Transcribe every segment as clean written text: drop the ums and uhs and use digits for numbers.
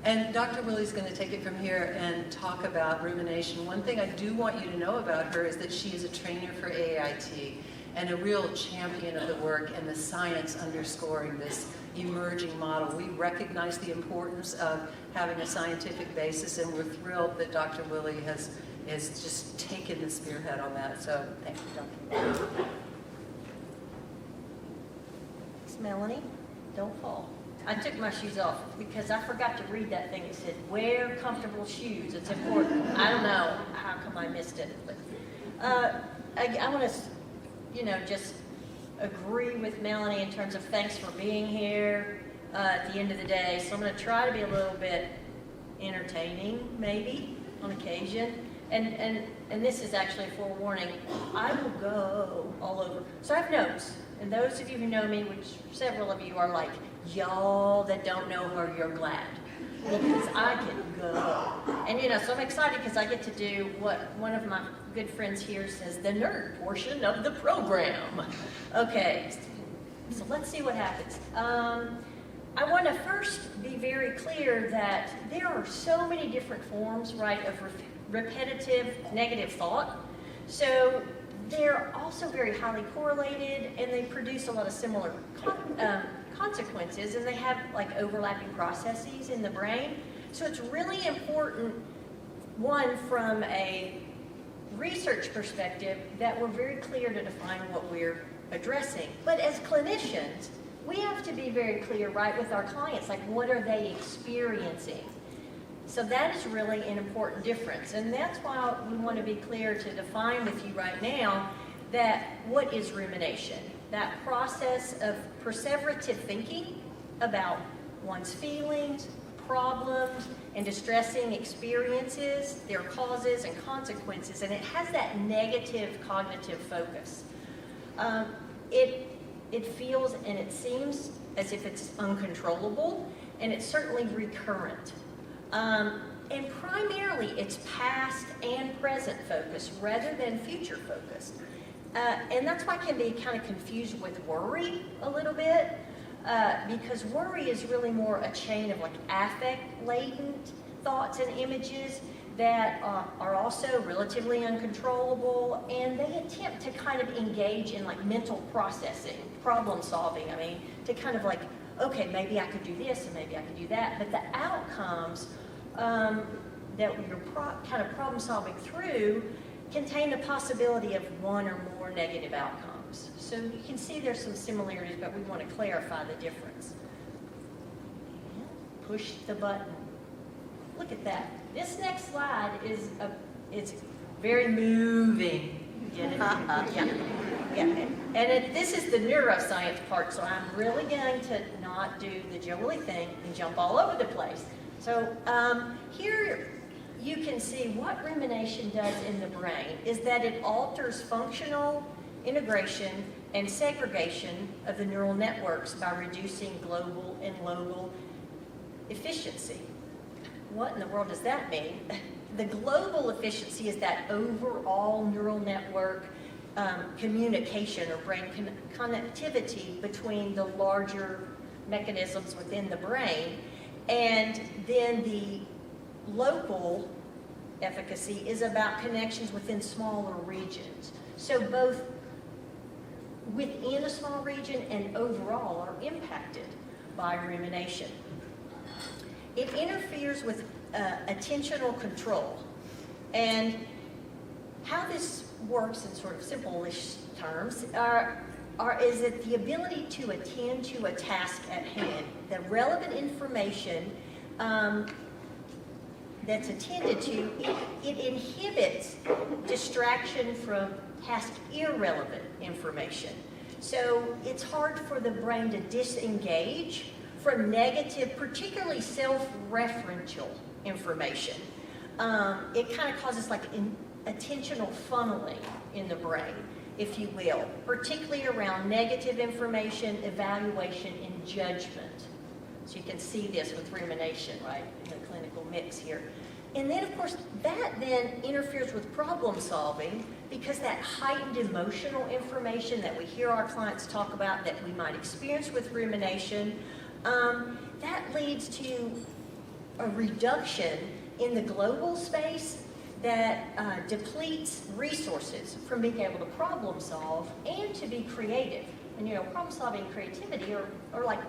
And Dr. Willey's going to take it from here and talk about rumination. One thing I do want you to know about her is that she is a trainer for AAIT and a real champion of the work and the science underscoring this emerging model. We recognize the importance of having a scientific basis, and we're thrilled that Dr. Willey has just taken the spearhead on that. So thank you, Dr. Willey. Thanks, Melanie. Don't fall. I took my shoes off because I forgot to read that thing. It said, wear comfortable shoes. It's important. I don't know how come I missed it. But I want to, just agree with Melanie in terms of thanks for being here at the end of the day. So I'm going to try to be a little bit entertaining, maybe, on occasion. And this is actually a forewarning. I will go all over. So I have notes. And those of you who know me, which several of you are like, y'all that don't know her, you're glad. Because I can go. And so I'm excited because I get to do what one of my good friends here says, the nerd portion of the program. Okay, so let's see what happens. I want to first be very clear that there are so many different forms, right, of repetitive negative thought. So they're also very highly correlated, and they produce a lot of similar consequences, and they have like overlapping processes in the brain. So it's really important, one, from a research perspective, that we're very clear to define what we're addressing. But as clinicians, we have to be very clear, right, with our clients, like what are they experiencing? So that is really an important difference, and that's why we want to be clear to define with you right now that what is rumination? That process of perseverative thinking about one's feelings, problems, and distressing experiences, their causes and consequences, and it has that negative cognitive focus. It feels and it seems as if it's uncontrollable, and it's certainly recurrent. And primarily it's past and present focus rather than future focus. And that's why it can be kind of confused with worry a little bit, because worry is really more a chain of like affect latent thoughts and images that are also relatively uncontrollable, and they attempt to kind of engage in like mental processing, problem solving. I mean, to kind of like, okay, maybe I could do this and maybe I could do that, but the outcomes that you're kind of problem solving through contain the possibility of one or more negative outcomes. So you can see there's some similarities, but we want to clarify the difference. Push the button. Look at that. This next slide is very moving. Get it? Yeah. And this is the neuroscience part, so I'm really going to not do the Willey thing and jump all over the place. So here you can see what rumination does in the brain is that it alters functional integration and segregation of the neural networks by reducing global and local efficiency. What in the world does that mean? The global efficiency is that overall neural network communication or brain connectivity between the larger mechanisms within the brain, and then the local efficacy is about connections within smaller regions. So both within a small region and overall are impacted by rumination. It interferes with attentional control. And how this works in sort of simple-ish terms is that the ability to attend to a task at hand, the relevant information that's attended to, it inhibits distraction from task irrelevant information. So it's hard for the brain to disengage from negative, particularly self-referential information. It kind of causes like attentional funneling in the brain, if you will, particularly around negative information, evaluation, and judgment. So you can see this with rumination, right, in the clinical mix here. And then, of course, that then interferes with problem solving because that heightened emotional information that we hear our clients talk about that we might experience with rumination, that leads to a reduction in the global space that depletes resources from being able to problem solve and to be creative. And problem solving and creativity are like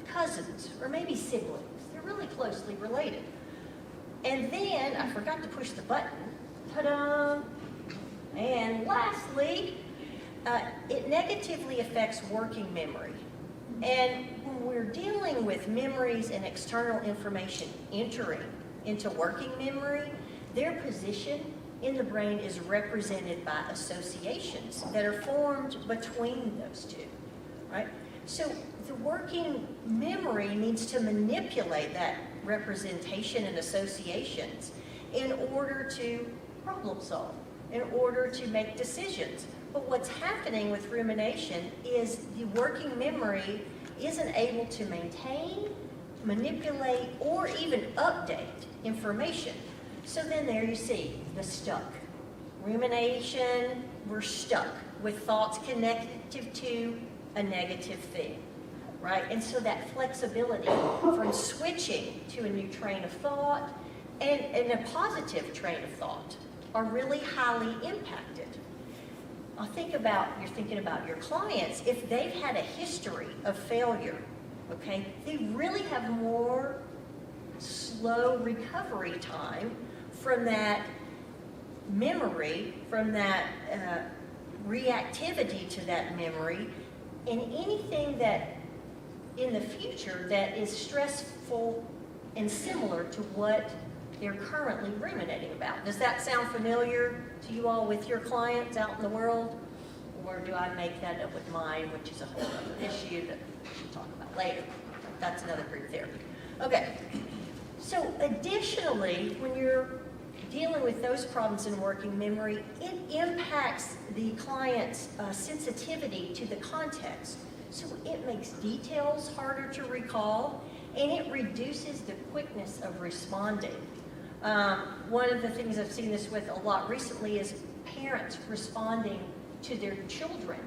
cousins or maybe siblings. They're really closely related. And then I forgot to push the button. Ta-da! And lastly, it negatively affects working memory. And when we're dealing with memories and external information entering into working memory, their position in the brain is represented by associations that are formed between those two, right? So the working memory needs to manipulate that representation and associations in order to problem solve, in order to make decisions. But what's happening with rumination is the working memory isn't able to maintain, manipulate, or even update information. So then there you see the stuck. Rumination, we're stuck with thoughts connected to a negative thing, right? And so that flexibility from switching to a new train of thought and a positive train of thought are really highly impacted. I'll you're thinking about your clients. If they've had a history of failure, okay, they really have more slow recovery time from that memory, from that reactivity to that memory, and anything that in the future that is stressful and similar to what they're currently ruminating about. Does that sound familiar to you all with your clients out in the world? Or do I make that up with mine, which is a whole other issue that we'll talk about later. That's another group therapy. Okay, so additionally, when you're dealing with those problems in working memory, it impacts the client's sensitivity to the context. So it makes details harder to recall, and it reduces the quickness of responding. One of the things I've seen this with a lot recently is parents responding to their children.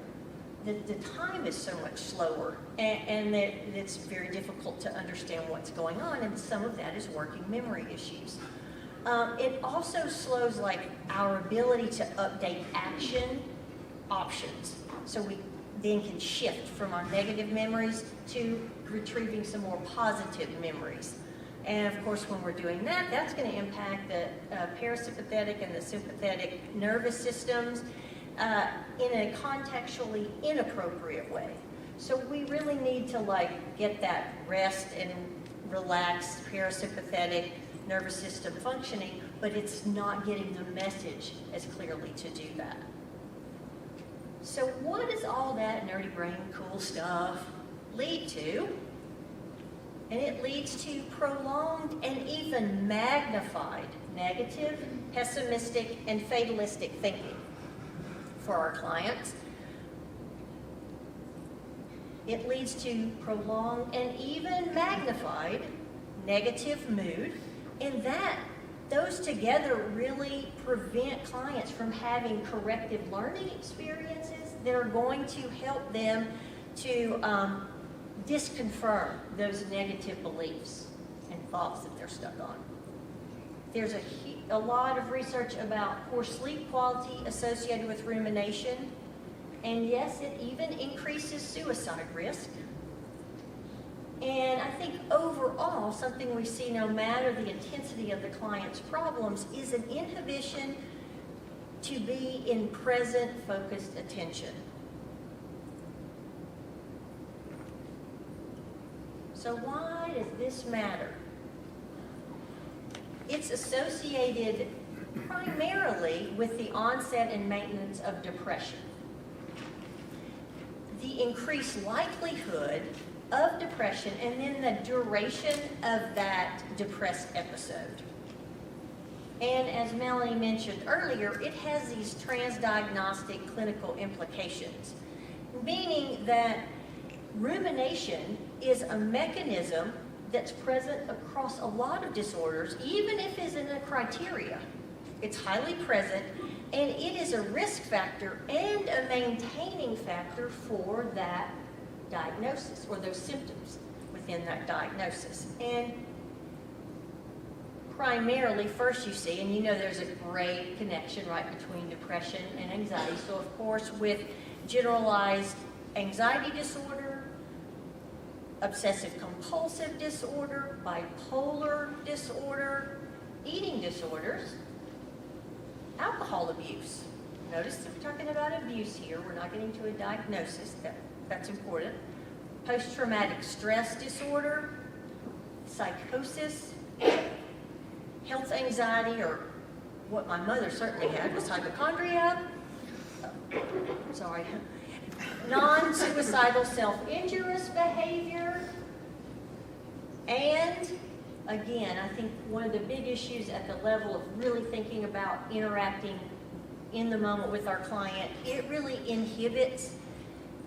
The time is so much slower, and it's very difficult to understand what's going on, and some of that is working memory issues. It also slows our ability to update action options. So we then can shift from our negative memories to retrieving some more positive memories. And of course, when we're doing that, that's going to impact the parasympathetic and the sympathetic nervous systems in a contextually inappropriate way. So we really need to get that rest and relaxed parasympathetic nervous system functioning, but it's not getting the message as clearly to do that. So what does all that nerdy brain cool stuff lead to? And it leads to prolonged and even magnified negative, pessimistic, and fatalistic thinking for our clients. It leads to prolonged and even magnified negative mood, and those together really prevent clients from having corrective learning experiences that are going to help them to disconfirm those negative beliefs and thoughts that they're stuck on. There's a lot of research about poor sleep quality associated with rumination, and yes, it even increases suicide risk. And I think overall, something we see no matter the intensity of the client's problems is an inhibition to be in present, focused attention. So why does this matter? It's associated primarily with the onset and maintenance of depression. The increased likelihood of depression and then the duration of that depressed episode. And as Melanie mentioned earlier, it has these transdiagnostic clinical implications, meaning that rumination is a mechanism that's present across a lot of disorders, even if it isn't a criteria. It's highly present, and it is a risk factor and a maintaining factor for that diagnosis or those symptoms within that diagnosis. And primarily, first you see, and you know there's a great connection right between depression and anxiety. So of course, with generalized anxiety disorder, obsessive compulsive disorder, bipolar disorder, eating disorders, alcohol abuse. Notice that we're talking about abuse here. We're not getting to a diagnosis. That's important. Post-traumatic stress disorder, psychosis, health anxiety, or what my mother certainly had was hypochondria. Sorry. Non-suicidal self-injurious behavior. And again, I think one of the big issues at the level of really thinking about interacting in the moment with our client, it really inhibits,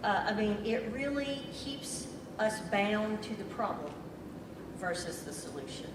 it really keeps us bound to the problem versus the solution.